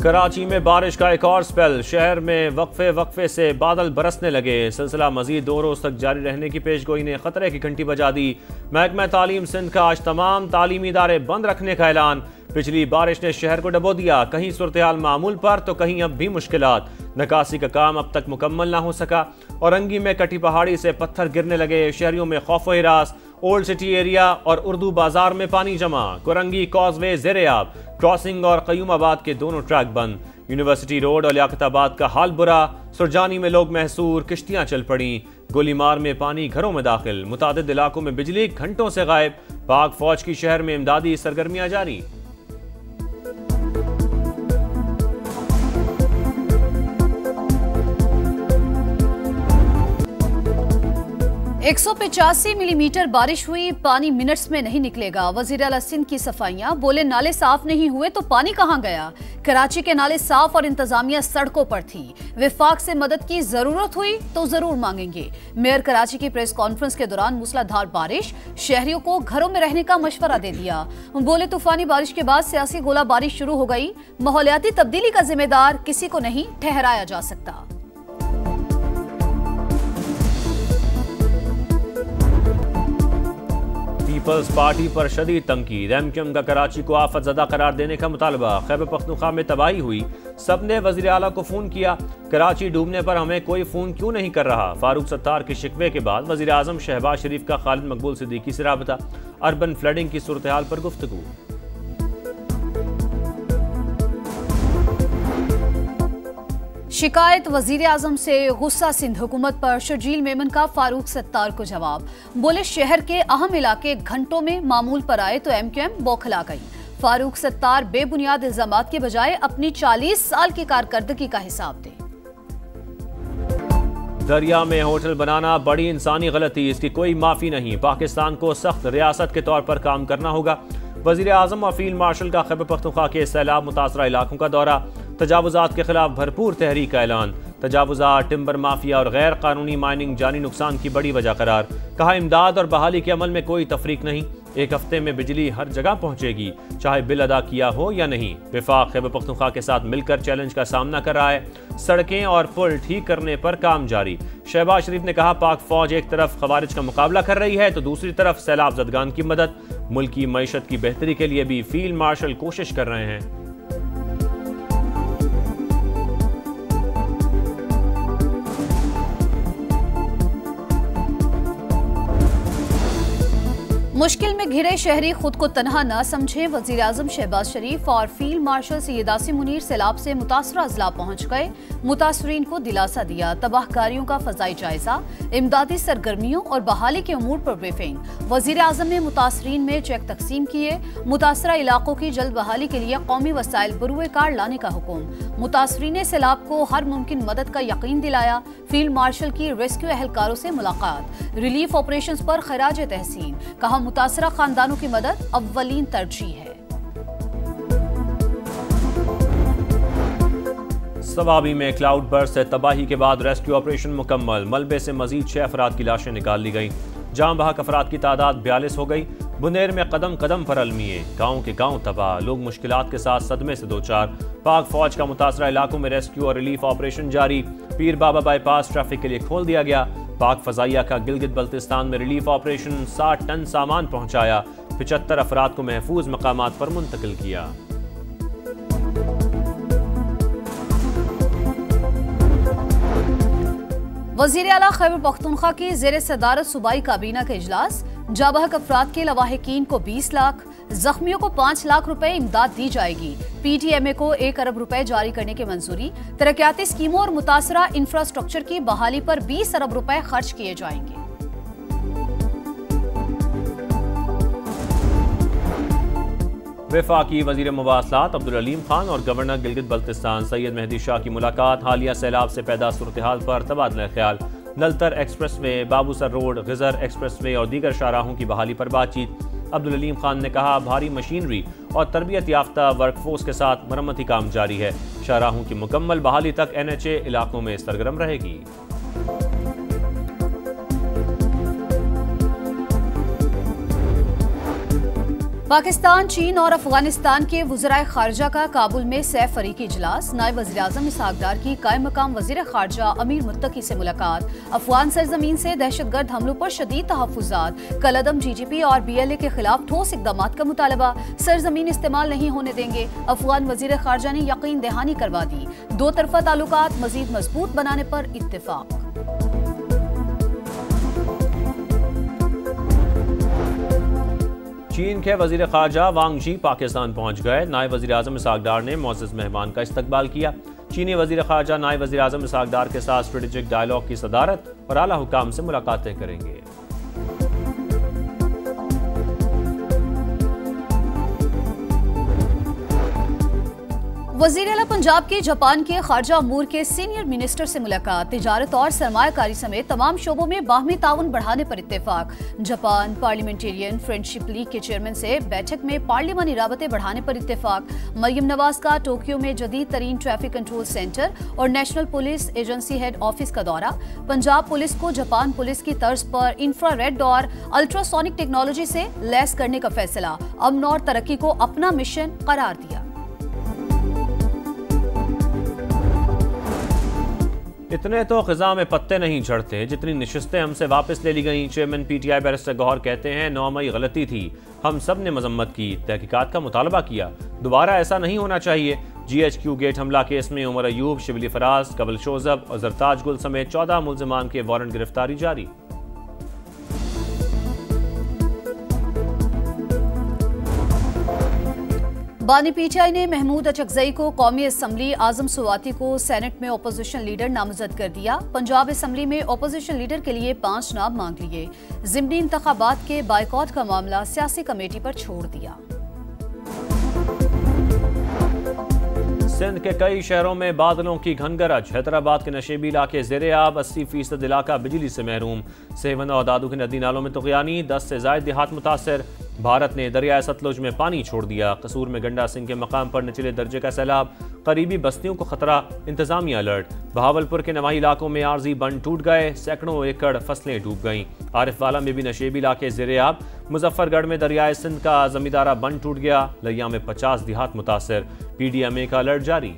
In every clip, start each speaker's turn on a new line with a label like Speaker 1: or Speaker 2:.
Speaker 1: कराची में बारिश का एक और स्पेल। शहर में वक्फे से बादल बरसने लगे। सिलसिला मजीद 2 रोज तक जारी रहने की पेशगोई ने खतरे की घंटी बजा दी। महकमा तालीम सिंध का आज तमाम तालीमी इदारे बंद रखने का ऐलान। पिछली बारिश ने शहर को डबो दिया। कहीं सूरत हाल मामूल पर तो कहीं अब भी मुश्किलात। निकासी का काम अब तक मुकम्मल ना हो सका। औरंगी में कटी पहाड़ी से पत्थर गिरने लगे। शहरियों में खौफ व हिरास। ओल्ड सिटी एरिया और उर्दू बाजार में पानी जमा। कुरंगी कॉजवे ज़ेरे-आब। क्रॉसिंग और कयूमाबाद के दोनों ट्रैक बंद। यूनिवर्सिटी रोड और लियाकताबाद का हाल बुरा। सुरजानी में लोग महसूर। किश्तियां चल पड़ी। गोलीमार में पानी घरों में दाखिल। मुतादिद इलाकों में बिजली घंटों से गायब। पाक फौज की शहर में इमदादी सरगर्मियां जारी।
Speaker 2: एक 185 मिलीमीटर बारिश हुई। पानी मिनट्स में नहीं निकलेगा। वजीर आला सिंध की सफाइयां। बोले नाले साफ नहीं हुए तो पानी कहां गया। कराची के नाले साफ और इंतजामिया सड़कों पर थी। विफाक से मदद की जरूरत हुई तो जरूर मांगेंगे। मेयर कराची की प्रेस कॉन्फ्रेंस के दौरान मूसलाधार बारिश। शहरियों को घरों में रहने का मशवरा दे दिया। बोले तूफानी बारिश के बाद सियासी गोलाबारी शुरू हो गई। माहौलियाती तब्दीली का जिम्मेदार किसी को नहीं ठहराया जा सकता।
Speaker 1: पीपल्स पार्टी पर शदीद तंकीद। एमक्यूएम का कराची को आफत ज़दा करार देने का मुतालबा। खैबर पख्तूनख्वा में तबाही हुई। सबने वज़ीर आला को फ़ोन किया। कराची डूबने पर हमें कोई फ़ोन क्यों नहीं कर रहा। फारूक सत्तार के शिकवे के बाद वज़ीर आज़म शहबाज शरीफ का खालिद मकबूल सिद्दीकी से राबता। अर्बन फ्लडिंग की सूरत हाल पर गुफ्तगू।
Speaker 2: शिकायत वजीर आजम से। गुस्सा सिंध हुकूमत पर। शर्जील मेमन का फारूक सत्तार को जवाब। बोले शहर के अहम इलाके घंटों में मामूल पर आए तो एमक्यूएम बौखला गई। फारूक सत्तार बेबुनियाद इल्जामात के बजाय अपनी 40 साल की कारकर्दगी का हिसाब दें।
Speaker 1: दरिया में होटल बनाना बड़ी इंसानी गलती। इसकी कोई माफी नहीं। पाकिस्तान को सख्त रियासत के तौर पर काम करना होगा। वजीर आजम और फील्ड मार्शल का खैबर पख्तूनख्वा के सैलाब मुतासरा इलाकों का दौरा। तजावुजात के खिलाफ भरपूर तहरीक का ऐलान। तजावुजात, टिम्बर माफिया और गैर कानूनी माइनिंग जानी नुकसान की बड़ी वजह करार। कहा इमदाद और बहाली के अमल में कोई तफरीक नहीं। 1 हफ्ते में बिजली हर जगह पहुंचेगी, चाहे बिल अदा किया हो या नहीं। विफाक खैबर पख्तूनख्वा के साथ मिलकर चैलेंज का सामना कर रहा है। सड़कें और पुल ठीक करने पर काम जारी। शहबाज शरीफ ने कहा पाक फौज एक तरफ खवारिज का मुकाबला कर रही है तो दूसरी तरफ सैलाब ज़दगान की मदद। मुल्क की मईशत की बेहतरी के लिए भी फील्ड मार्शल कोशिश कर रहे हैं।
Speaker 2: मुश्किल में घिरे शहरी खुद को तनहा न समझें। वजीर आजम शहबाज शरीफ और फील्ड मार्शल सैयद आसिम मुनीर सैलाब से मुतासरा अजला पहुंच गए। मुतासरीन को दिलासा दिया। तबाहकारियों का फजाई जायजा। इमदादी सरगर्मियों और बहाली के उमूर पर ब्रीफिंग। वजीर आजम ने मुतासरीन में चेक तकसीम किए। मुतासरा इलाकों की जल्द बहाली के लिए कौमी वसाइल बरूए कार लाने का हुक्म। मुतासरीन सैलाब को हर मुमकिन मदद का यकीन दिलाया। फील्ड मार्शल की रेस्क्यू एहलकारों से मुलाकात। रिलीफ ऑपरेशंस पर खराज तहसीन। कहा मुतासरा खानदानों की मदद अव्वलीन तरजीह है।
Speaker 1: सवाबी में क्लाउड बर्स्ट से तबाही के बाद रेस्क्यू ऑपरेशन मुकम्मल। मलबे से मजीद 6 अफराद की लाशें निकाल ली गईं। जाम बहक अफराद की तादाद 42 हो गई। बुनेर में कदम कदम पर अलमिए। गाँव के गाँव तबाह। लोग मुश्किलात के साथ सदमे से 2-4। पाक फौज का मुतासरा इलाकों में रेस्क्यू और रिलीफ ऑपरेशन जारी। पीर बाबा बाईपास ट्रैफिक के लिए खोल दिया गया। पाक फजाइया का गिलगित बल्तिस्तान में रिलीफ ऑपरेशन। 60 टन सामान पहुंचाया। 75 अफराद को महफूज मकामात पर मुंतकिल किया।
Speaker 2: वजीर आला खैबर पख्तूनख्वा की ज़ेर सदारत सूबाई काबीना का इजलास। जाबहक अफराद के लवाहिकीन को 20 लाख, जख्मियों को 5 लाख रुपए इमदाद दी जाएगी। PTMA को 1 अरब रुपए जारी करने की मंजूरी। तरक्याती स्कीमों और मुतासरा इंफ्रास्ट्रक्चर की बहाली पर 20 अरब रुपए खर्च किए जाएंगे।
Speaker 1: वफाकी वजीर मुवासलात अब्दुल अलीम खान और गवर्नर गिलगित बल्तिस्तान सैयद मेहदी शाह की मुलाकात। हालिया सैलाब से पैदा सूरत हाल पर तबादला ख्याल। Naltar express way, Babusar road, geyser express way और दीगर शाहराहों की बहाली पर बातचीत। अब्दुल अलीम खान ने कहा भारी मशीनरी और तरबियत याफ्ता वर्कफोर्स के साथ मरम्मती काम जारी है। शाहराहों की मुकम्मल बहाली तक NHA इलाकों में सरगर्म रहेगी।
Speaker 2: पाकिस्तान, चीन और अफगानिस्तान के वज़राए खारजा का काबुल में सह फरीकी इजलास। नायब वज़ीर-ए-आज़म इसहाक डार की कायम मकाम वज़ीर खारजा अमीर मुत्तकी से मुलाकात। अफगान सरजमीन से दहशतगर्द हमलों पर शदीद तहफ़्फ़ुज़ात। कलअदम GGP और BLA के खिलाफ ठोस इक़दामात का मुतालबा। सरजमीन इस्तेमाल नहीं होने देंगे, अफगान वज़ीर खारजा ने यकीन दहानी करवा दी। दो तरफ़ा ताल्लुकात मज़ीद मजबूत बनाने पर इत्तेफाक।
Speaker 1: चीन के वजीर खारजा वांग शी पाकिस्तान पहुंच गए। नायब वजीर आजम इसहाक डार ने मुअज़्ज़ज़ मेहमान का इस्तकबाल किया। चीनी वजीर खारजा नायब वजीर आजम इसहाक डार के साथ स्ट्रेटेजिक डायलॉग की सदारत और आला हुकाम से मुलाकातें करेंगे।
Speaker 2: वज़ीर आला पंजाब के जापान के खारजा अमूर के सीनियर मिनिस्टर से मुलाकात। तिजारत और सरमायाकारी समेत तमाम शोबों में बाहमी ताउन बढ़ाने पर इत्तेफाक। जापान पार्लियामेंटेरियन फ्रेंडशिप लीग के चेयरमैन से बैठक में पार्लियामानी राबते बढ़ाने पर इत्तेफाक। मरियम नवाज का टोक्यो में जदीद तरीन ट्रैफिक कंट्रोल सेंटर और national police agency head office का दौरा। पंजाब पुलिस को जापान पुलिस की तर्ज पर इंफ्रारेड और अल्ट्रासोनिक टेक्नोलॉजी से लैस करने का फैसला। अमन और तरक्की को अपना मिशन करार दिया।
Speaker 1: इतने तो ख़िज़ा में पत्ते नहीं झड़ते जितनी नशिस्तें हमसे वापस ले ली गईं। चेयरमैन PTI बैरिस्टर गौहर कहते हैं 9 मई गलती थी, हम सब ने मजम्मत की, तहकीकात का मुतालबा किया, दोबारा ऐसा नहीं होना चाहिए। GHQ गेट हमला केस में उमर अयूब, शिबली फराज, कबल शोजब और जरताज गुल समेत 14 मुल्ज़िमान के वारंट गिरफ्तारी जारी।
Speaker 2: बानी PTI ने महमूद अचकजई को कौमी असम्बली, आजम सुवाती को सेनेट में अपोजिशन लीडर नामजद कर दिया। पंजाब असम्बली में अपोजिशन लीडर के लिए 5 नाम मांग लिए। ज़िमनी इंतखाबात के बायकॉट का मामला सियासी कमेटी पर छोड़ दिया।
Speaker 1: सिंध के कई शहरों में बादलों की घनगरज। हैदराबाद के नशेबी इलाके ज़ेर-ए-आब, 80% इलाका बिजली से महरूम। सेवन और दादू के नदी नालों में तुग़यानी, 10 से ज़ायद देहात मुतासर। भारत ने दरियाए सतलुज में पानी छोड़ दिया। कसूर में गंडा सिंह के मकाम पर निचले दर्जे का सैलाब, करीबी बस्तियों को खतरा, इंतजामिया अलर्ट। बहावलपुर के नवाही इलाकों में आर्जी बंद टूट गए, सैकड़ों एकड़ फसलें डूब गईं। आरिफवाला में भी नशेबी इलाके ज़ेर-ए-आब। मुजफ्फरगढ़ में दरियाए सिंध का जमींदारा बंद टूट गया। लिया में 50 देहात मुतासर। PDMA का अलर्ट जारी।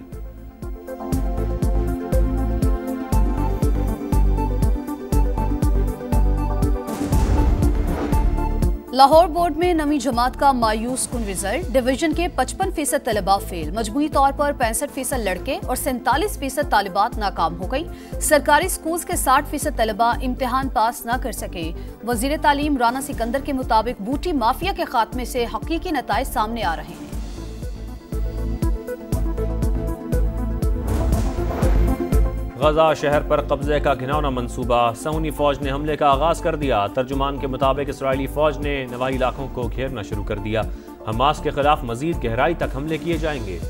Speaker 2: लाहौर बोर्ड में नवी जमात का मायूस कुन रिजल्ट। डिवीजन के 55% तलबा फेल। मजमूई तौर पर 65% लड़के और 47% तालिबात नाकाम हो गई। सरकारी स्कूल्स के 60% तलबा इम्तिहान पास न कर सके। वजीर तालीम राना सिकंदर के मुताबिक बूटी माफिया के खात्मे से हकीकी नताइज सामने आ रहे हैं।
Speaker 1: गजा शहर पर कब्जे का घिनौना मंसूबा। सहूनी फौज ने हमले का आगाज कर दिया। तर्जुमान के मुताबिक इसराइली फौज ने नवाही इलाकों को घेरना शुरू कर दिया। हमास के खिलाफ मजीद गहराई तक हमले किए जाएंगे।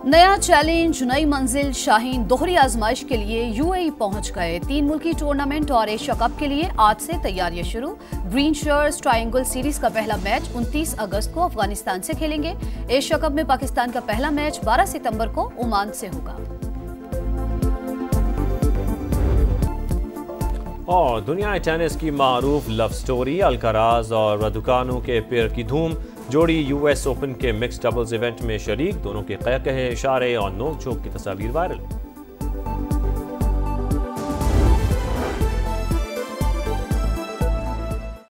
Speaker 2: नया चैलेंज, नई मंजिल। शाहीन दोहरी आजमाइश के लिए UAE पहुंच गए। 3 मुल्की टूर्नामेंट और एशिया कप के लिए आज से तैयारियां शुरू। ग्रीन शर्ट्स ट्रायंगल सीरीज का पहला मैच 29 अगस्त को अफगानिस्तान से खेलेंगे। एशिया कप में पाकिस्तान का पहला मैच 12 सितंबर को ओमान से होगा।
Speaker 1: और दुनिया टेनिस की मारूफ लव स्टोरी, अल्काराज और रदुकानु के पेयर की धूम। जोड़ी US ओपन के मिक्स्ड डबल्स इवेंट में शरीक। दोनों के कहे इशारे और नोक झोंक की तस्वीर वायरल।